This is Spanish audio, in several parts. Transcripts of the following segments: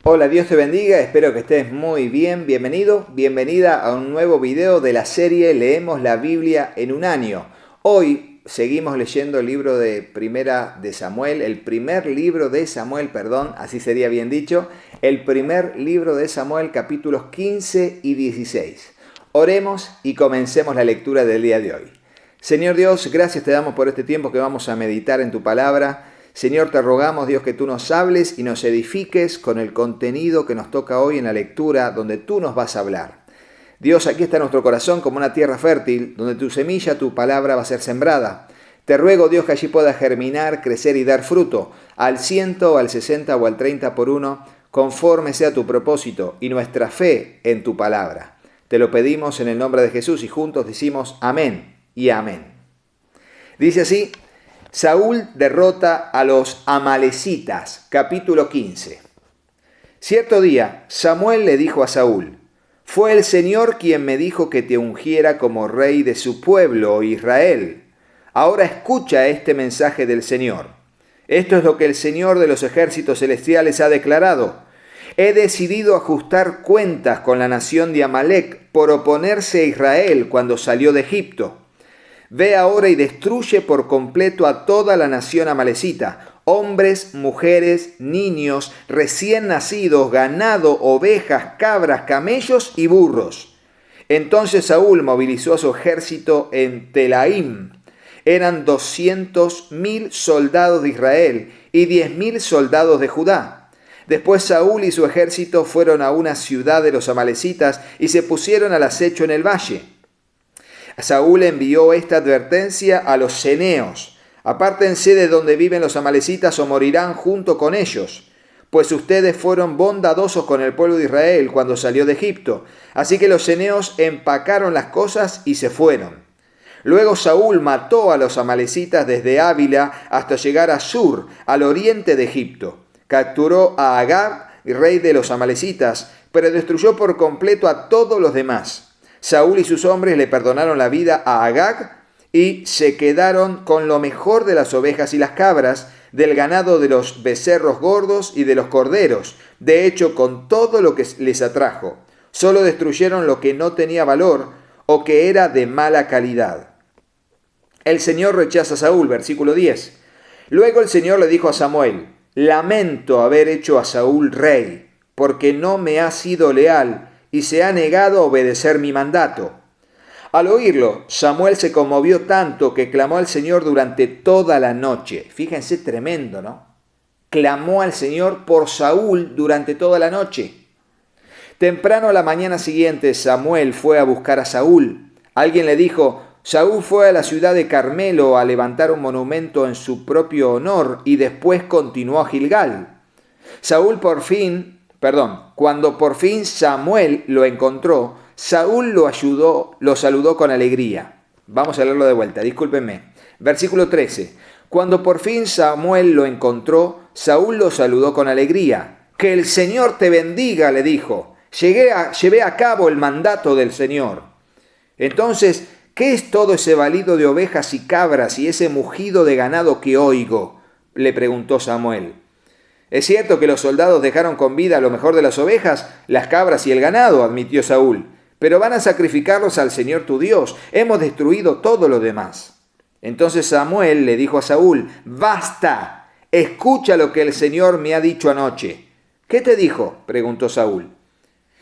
Hola, Dios te bendiga, espero que estés muy bien. Bienvenido, bienvenida a un nuevo video de la serie Leemos la Biblia en un año. Hoy seguimos leyendo el libro de Primera de Samuel, el primer libro de Samuel, perdón, así sería bien dicho, el primer libro de Samuel, capítulos 15 y 16. Oremos y comencemos la lectura del día de hoy. Señor Dios, gracias te damos por este tiempo que vamos a meditar en tu palabra. Señor, te rogamos, Dios, que tú nos hables y nos edifiques con el contenido que nos toca hoy en la lectura, donde tú nos vas a hablar. Dios, aquí está nuestro corazón como una tierra fértil, donde tu semilla, tu palabra va a ser sembrada. Te ruego, Dios, que allí pueda germinar, crecer y dar fruto, al 100, al 60 o al 30 por uno, conforme sea tu propósito y nuestra fe en tu palabra. Te lo pedimos en el nombre de Jesús y juntos decimos amén y amén. Dice así: Saúl derrota a los amalecitas, capítulo 15. Cierto día, Samuel le dijo a Saúl: «Fue el Señor quien me dijo que te ungiera como rey de su pueblo, Israel. Ahora escucha este mensaje del Señor. Esto es lo que el Señor de los ejércitos celestiales ha declarado. He decidido ajustar cuentas con la nación de Amalec por oponerse a Israel cuando salió de Egipto. Ve ahora y destruye por completo a toda la nación amalecita, hombres, mujeres, niños, recién nacidos, ganado, ovejas, cabras, camellos y burros». Entonces Saúl movilizó a su ejército en Telaim. Eran 200.000 soldados de Israel y 10.000 soldados de Judá. Después Saúl y su ejército fueron a una ciudad de los amalecitas y se pusieron al acecho en el valle. Saúl envió esta advertencia a los ceneos: «Apártense de donde viven los amalecitas o morirán junto con ellos, pues ustedes fueron bondadosos con el pueblo de Israel cuando salió de Egipto». Así que los ceneos empacaron las cosas y se fueron. Luego Saúl mató a los amalecitas desde Ávila hasta llegar a Sur, al oriente de Egipto. Capturó a Agag, rey de los amalecitas, pero destruyó por completo a todos los demás. Saúl y sus hombres le perdonaron la vida a Agag y se quedaron con lo mejor de las ovejas y las cabras, del ganado, de los becerros gordos y de los corderos, de hecho con todo lo que les atrajo. Solo destruyeron lo que no tenía valor o que era de mala calidad. El Señor rechaza a Saúl, versículo 10. Luego el Señor le dijo a Samuel: «Lamento haber hecho a Saúl rey, porque no me ha sido leal y se ha negado a obedecer mi mandato». Al oírlo, Samuel se conmovió tanto que clamó al Señor durante toda la noche. Fíjense, tremendo, ¿no? Clamó al Señor por Saúl durante toda la noche. Temprano a la mañana siguiente, Samuel fue a buscar a Saúl. Alguien le dijo: «Saúl fue a la ciudad de Carmelo a levantar un monumento en su propio honor y después continuó a Gilgal». Cuando por fin Samuel lo encontró, Saúl lo saludó con alegría. Vamos a leerlo de vuelta, discúlpenme. Versículo 13. Cuando por fin Samuel lo encontró, Saúl lo saludó con alegría. «Que el Señor te bendiga», le dijo. «Llevé a cabo el mandato del Señor». Entonces, ¿qué es todo ese balido de ovejas y cabras y ese mugido de ganado que oigo?, le preguntó Samuel. «Es cierto que los soldados dejaron con vida lo mejor de las ovejas, las cabras y el ganado», admitió Saúl, «pero van a sacrificarlos al Señor tu Dios. Hemos destruido todo lo demás». Entonces Samuel le dijo a Saúl: «Basta, escucha lo que el Señor me ha dicho anoche». «¿Qué te dijo?», preguntó Saúl.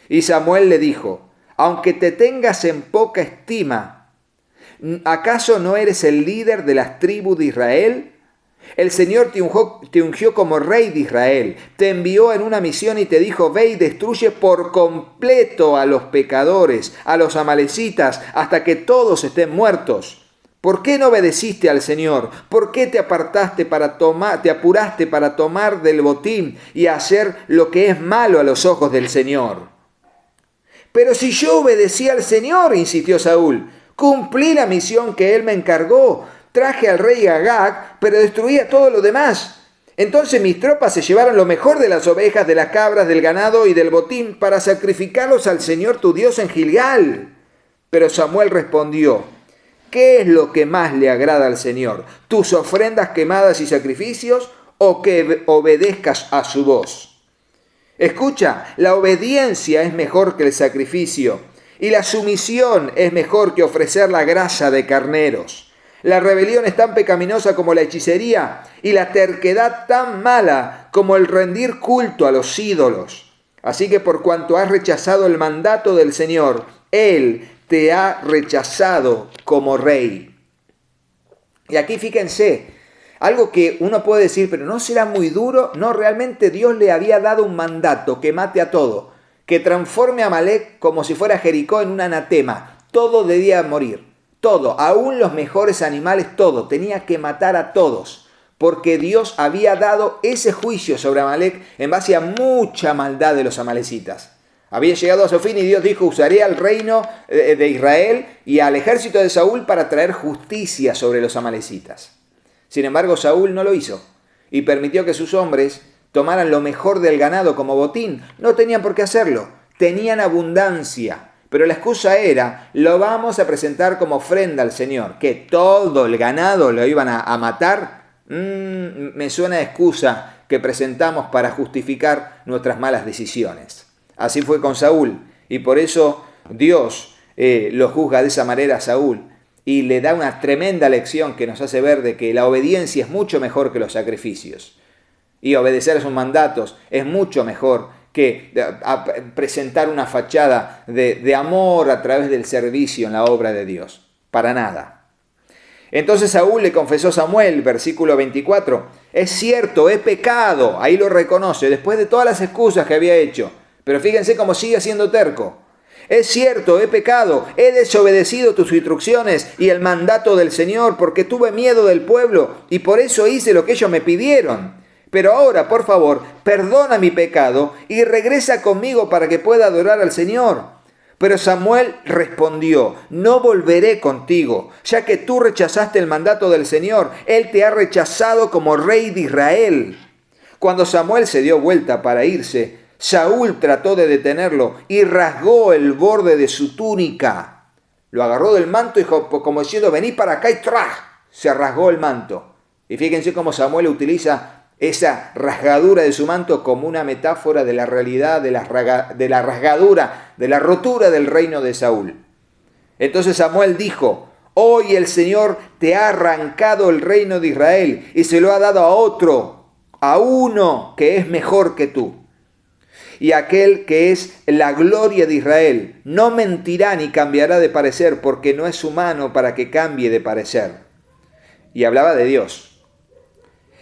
Y Samuel le dijo: «Aunque te tengas en poca estima, ¿acaso no eres el líder de las tribus de Israel? El Señor te ungió como rey de Israel, te envió en una misión y te dijo: ve y destruye por completo a los pecadores, a los amalecitas, hasta que todos estén muertos. ¿Por qué no obedeciste al Señor? ¿Por qué te apuraste para tomar del botín y hacer lo que es malo a los ojos del Señor?». «Pero si yo obedecí al Señor», insistió Saúl, «cumplí la misión que él me encargó. Traje al rey Agag, pero destruía todo lo demás. Entonces mis tropas se llevaron lo mejor de las ovejas, de las cabras, del ganado y del botín para sacrificarlos al Señor tu Dios en Gilgal». Pero Samuel respondió: «¿Qué es lo que más le agrada al Señor? ¿Tus ofrendas quemadas y sacrificios o que obedezcas a su voz?». Escucha, la obediencia es mejor que el sacrificio, y la sumisión es mejor que ofrecer la grasa de carneros. La rebelión es tan pecaminosa como la hechicería, y la terquedad tan mala como el rendir culto a los ídolos. Así que por cuanto has rechazado el mandato del Señor, Él te ha rechazado como rey. Y aquí fíjense, algo que uno puede decir, pero ¿no será muy duro? No, realmente Dios le había dado un mandato, que mate a todo, que transforme a Amalek como si fuera Jericó en un anatema. Todo debía morir, todo, aún los mejores animales, todo, tenía que matar a todos, porque Dios había dado ese juicio sobre Amalek en base a mucha maldad de los amalecitas. Había llegado a su fin y Dios dijo, usaré al reino de Israel y al ejército de Saúl para traer justicia sobre los amalecitas. Sin embargo, Saúl no lo hizo y permitió que sus hombres tomaran lo mejor del ganado como botín. No tenían por qué hacerlo, tenían abundancia. Pero la excusa era, lo vamos a presentar como ofrenda al Señor. ¿Que todo el ganado lo iban a matar? Me suena a excusa que presentamos para justificar nuestras malas decisiones. Así fue con Saúl y por eso Dios lo juzga de esa manera a Saúl. Y le da una tremenda lección que nos hace ver de que la obediencia es mucho mejor que los sacrificios. Y obedecer a sus mandatos es mucho mejor que presentar una fachada de amor a través del servicio en la obra de Dios. Para nada. Entonces Saúl le confesó a Samuel, versículo 24, es cierto, he pecado, ahí lo reconoce, después de todas las excusas que había hecho. Pero fíjense cómo sigue siendo terco. Es cierto, he pecado, he desobedecido tus instrucciones y el mandato del Señor porque tuve miedo del pueblo y por eso hice lo que ellos me pidieron. Pero ahora, por favor, perdona mi pecado y regresa conmigo para que pueda adorar al Señor. Pero Samuel respondió, no volveré contigo, ya que tú rechazaste el mandato del Señor. Él te ha rechazado como rey de Israel. Cuando Samuel se dio vuelta para irse, Saúl trató de detenerlo y rasgó el borde de su túnica. Lo agarró del manto y como diciendo, vení para acá y ¡traj! Se rasgó el manto. Y fíjense cómo Samuel utiliza esa rasgadura de su manto como una metáfora de la realidad de la rasgadura, de la rotura del reino de Saúl. Entonces Samuel dijo, hoy el Señor te ha arrancado el reino de Israel y se lo ha dado a otro, a uno que es mejor que tú. Y aquel que es la gloria de Israel no mentirá ni cambiará de parecer, porque no es humano para que cambie de parecer. Y hablaba de Dios.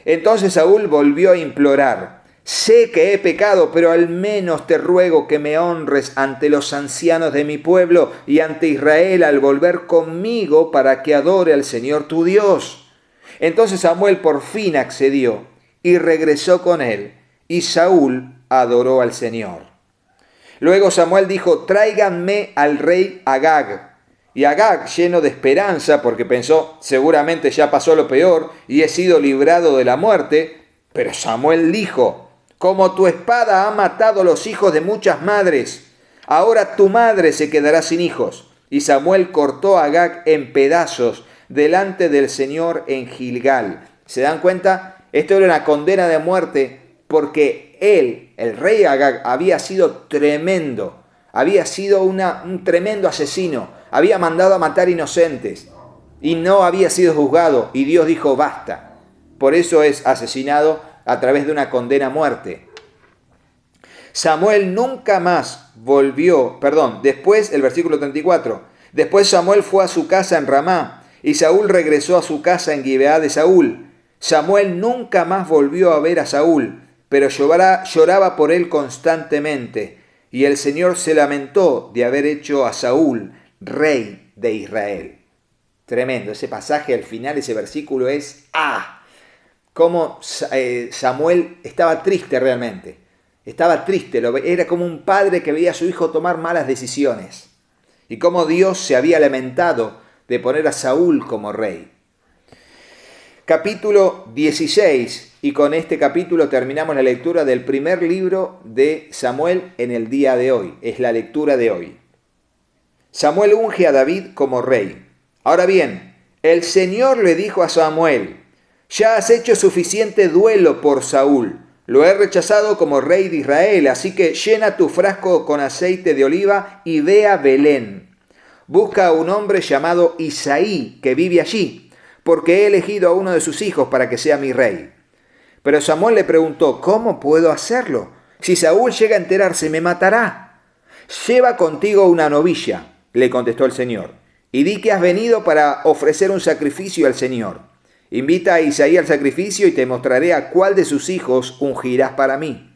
Entonces Saúl volvió a implorar, sé que he pecado, pero al menos te ruego que me honres ante los ancianos de mi pueblo y ante Israel al volver conmigo para que adore al Señor tu Dios. Entonces Samuel por fin accedió y regresó con él, y Saúl adoró al Señor. Luego Samuel dijo, tráiganme al rey Agag. Y Agag, lleno de esperanza, porque pensó, seguramente ya pasó lo peor y he sido librado de la muerte, pero Samuel dijo, como tu espada ha matado los hijos de muchas madres, ahora tu madre se quedará sin hijos. Y Samuel cortó a Agag en pedazos delante del Señor en Gilgal. ¿Se dan cuenta? Esto era una condena de muerte porque él, el rey Agag, había sido tremendo, había sido un tremendo asesino, había mandado a matar inocentes y no había sido juzgado y Dios dijo basta. Por eso es asesinado a través de una condena a muerte. Samuel nunca más volvió, después el versículo 34, después Samuel fue a su casa en Ramá y Saúl regresó a su casa en Gibeá de Saúl. Samuel nunca más volvió a ver a Saúl, pero lloraba por él constantemente, y el Señor se lamentó de haber hecho a Saúl rey de Israel. Tremendo, ese pasaje al final, ese versículo es cómo Samuel estaba triste realmente. Estaba triste, era como un padre que veía a su hijo tomar malas decisiones. Y cómo Dios se había lamentado de poner a Saúl como rey. Capítulo 16, y con este capítulo terminamos la lectura del primer libro de Samuel en el día de hoy. Es la lectura de hoy. Samuel unge a David como rey. Ahora bien, el Señor le dijo a Samuel, ya has hecho suficiente duelo por Saúl, lo he rechazado como rey de Israel, así que llena tu frasco con aceite de oliva y ve a Belén. Busca a un hombre llamado Isaí, que vive allí, porque he elegido a uno de sus hijos para que sea mi rey. Pero Samuel le preguntó, ¿cómo puedo hacerlo? Si Saúl llega a enterarse, me matará. Lleva contigo una novilla, le contestó el Señor, y di que has venido para ofrecer un sacrificio al Señor. Invita a Isaí al sacrificio y te mostraré a cuál de sus hijos ungirás para mí.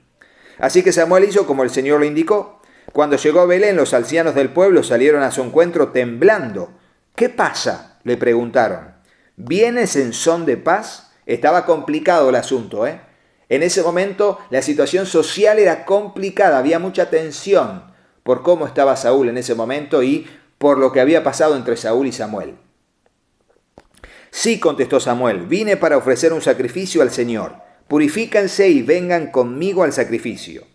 Así que Samuel hizo como el Señor le indicó. Cuando llegó a Belén, los ancianos del pueblo salieron a su encuentro temblando. ¿Qué pasa?, le preguntaron. ¿Vienes en son de paz? Estaba complicado el asunto, ¿eh? En ese momento la situación social era complicada, había mucha tensión por cómo estaba Saúl en ese momento y por lo que había pasado entre Saúl y Samuel. Sí, contestó Samuel, vine para ofrecer un sacrificio al Señor. Purifícanse y vengan conmigo al sacrificio.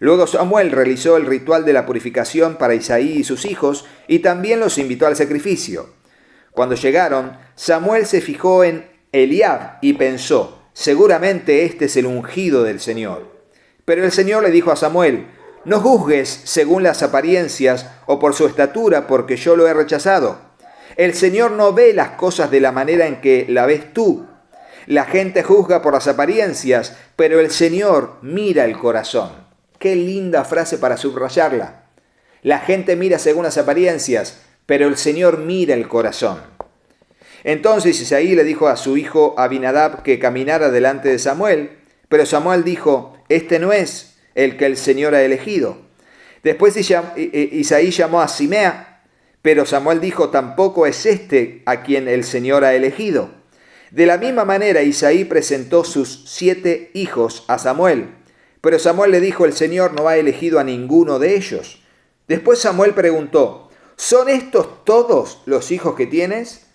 Luego Samuel realizó el ritual de la purificación para Isaí y sus hijos y también los invitó al sacrificio. Cuando llegaron, Samuel se fijó en Eliab y pensó, seguramente este es el ungido del Señor. Pero el Señor le dijo a Samuel, no juzgues según las apariencias o por su estatura, porque yo lo he rechazado. El Señor no ve las cosas de la manera en que la ves tú. La gente juzga por las apariencias, pero el Señor mira el corazón. Qué linda frase para subrayarla. La gente mira según las apariencias, pero el Señor mira el corazón. Entonces Isaí le dijo a su hijo Abinadab que caminara delante de Samuel, pero Samuel dijo, este no es el que el Señor ha elegido. Después Isaí llamó a Simea, pero Samuel dijo, tampoco es este a quien el Señor ha elegido. De la misma manera Isaí presentó sus 7 hijos a Samuel, pero Samuel le dijo, el Señor no ha elegido a ninguno de ellos. Después Samuel preguntó, ¿son estos todos los hijos que tienes?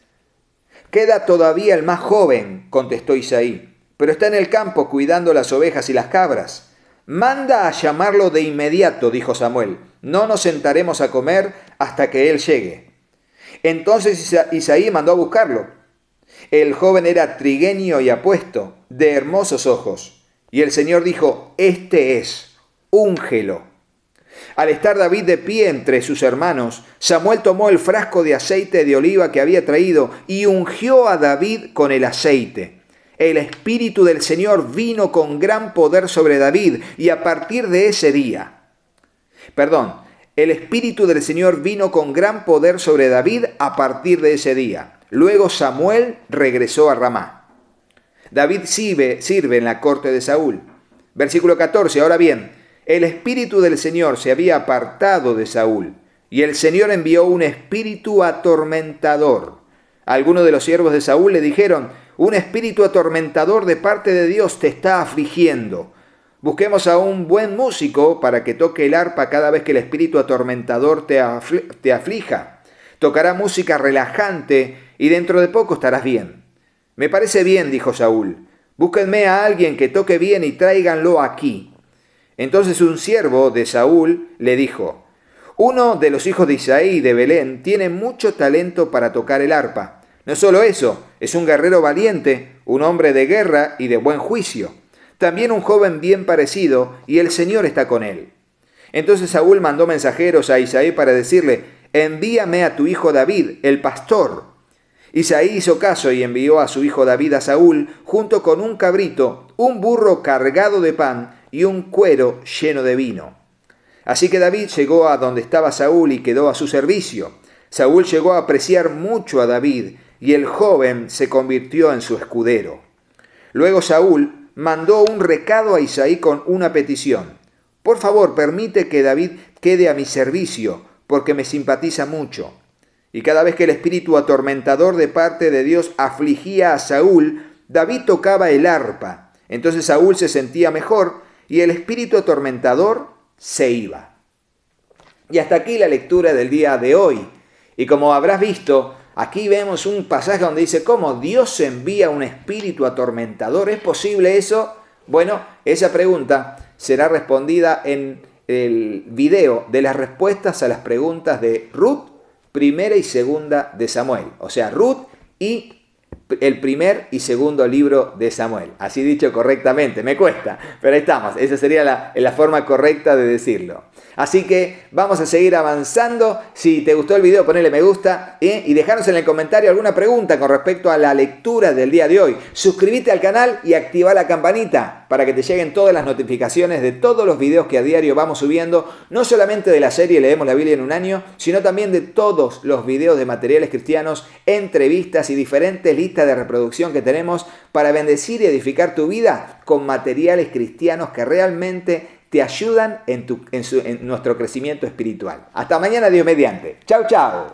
Queda todavía el más joven, contestó Isaí, pero está en el campo cuidando las ovejas y las cabras. Manda a llamarlo de inmediato, dijo Samuel. No nos sentaremos a comer hasta que él llegue. Entonces Isaí mandó a buscarlo. El joven era trigueño y apuesto, de hermosos ojos. Y el Señor dijo, este es, úngelo. Al estar David de pie entre sus hermanos, Samuel tomó el frasco de aceite de oliva que había traído y ungió a David con el aceite. El Espíritu del Señor vino con gran poder sobre David y a partir de ese día, el Espíritu del Señor vino con gran poder sobre David a partir de ese día. Luego Samuel regresó a Ramá. David sirve en la corte de Saúl. Versículo 14, ahora bien, el Espíritu del Señor se había apartado de Saúl y el Señor envió un espíritu atormentador. Algunos de los siervos de Saúl le dijeron, un espíritu atormentador de parte de Dios te está afligiendo. Busquemos a un buen músico para que toque el arpa cada vez que el espíritu atormentador te aflija. Tocará música relajante y dentro de poco estarás bien. Me parece bien, dijo Saúl. Búsquenme a alguien que toque bien y tráiganlo aquí. Entonces un siervo de Saúl le dijo, uno de los hijos de Isaí de Belén tiene mucho talento para tocar el arpa. No solo eso, es un guerrero valiente, un hombre de guerra y de buen juicio. También un joven bien parecido, y el Señor está con él. Entonces Saúl mandó mensajeros a Isaí para decirle, envíame a tu hijo David, el pastor. Isaí hizo caso y envió a su hijo David a Saúl, junto con un cabrito, un burro cargado de pan y un cuero lleno de vino. Así que David llegó a donde estaba Saúl y quedó a su servicio. Saúl llegó a apreciar mucho a David, y el joven se convirtió en su escudero. Luego Saúl mandó un recado a Isaí con una petición. Por favor, permite que David quede a mi servicio, porque me simpatiza mucho. Y cada vez que el espíritu atormentador de parte de Dios afligía a Saúl, David tocaba el arpa. Entonces Saúl se sentía mejor y el espíritu atormentador se iba. Y hasta aquí la lectura del día de hoy. Y como habrás visto, aquí vemos un pasaje donde dice cómo Dios envía un espíritu atormentador. ¿Es posible eso? Bueno, esa pregunta será respondida en el video de las respuestas a las preguntas de Ruth, primera y segunda de Samuel. O sea, Ruth y el primer y segundo libro de Samuel. Así dicho correctamente, me cuesta, pero ahí estamos. Esa sería la forma correcta de decirlo. Así que vamos a seguir avanzando. Si te gustó el video, ponle me gusta y dejanos en el comentario alguna pregunta con respecto a la lectura del día de hoy. Suscríbete al canal y activa la campanita para que te lleguen todas las notificaciones de todos los videos que a diario vamos subiendo, no solamente de la serie Leemos la Biblia en un año, sino también de todos los videos de materiales cristianos, entrevistas y diferentes listas de reproducción que tenemos para bendecir y edificar tu vida con materiales cristianos que realmente te ayudan en nuestro crecimiento espiritual. Hasta mañana, Dios mediante. Chau, chau.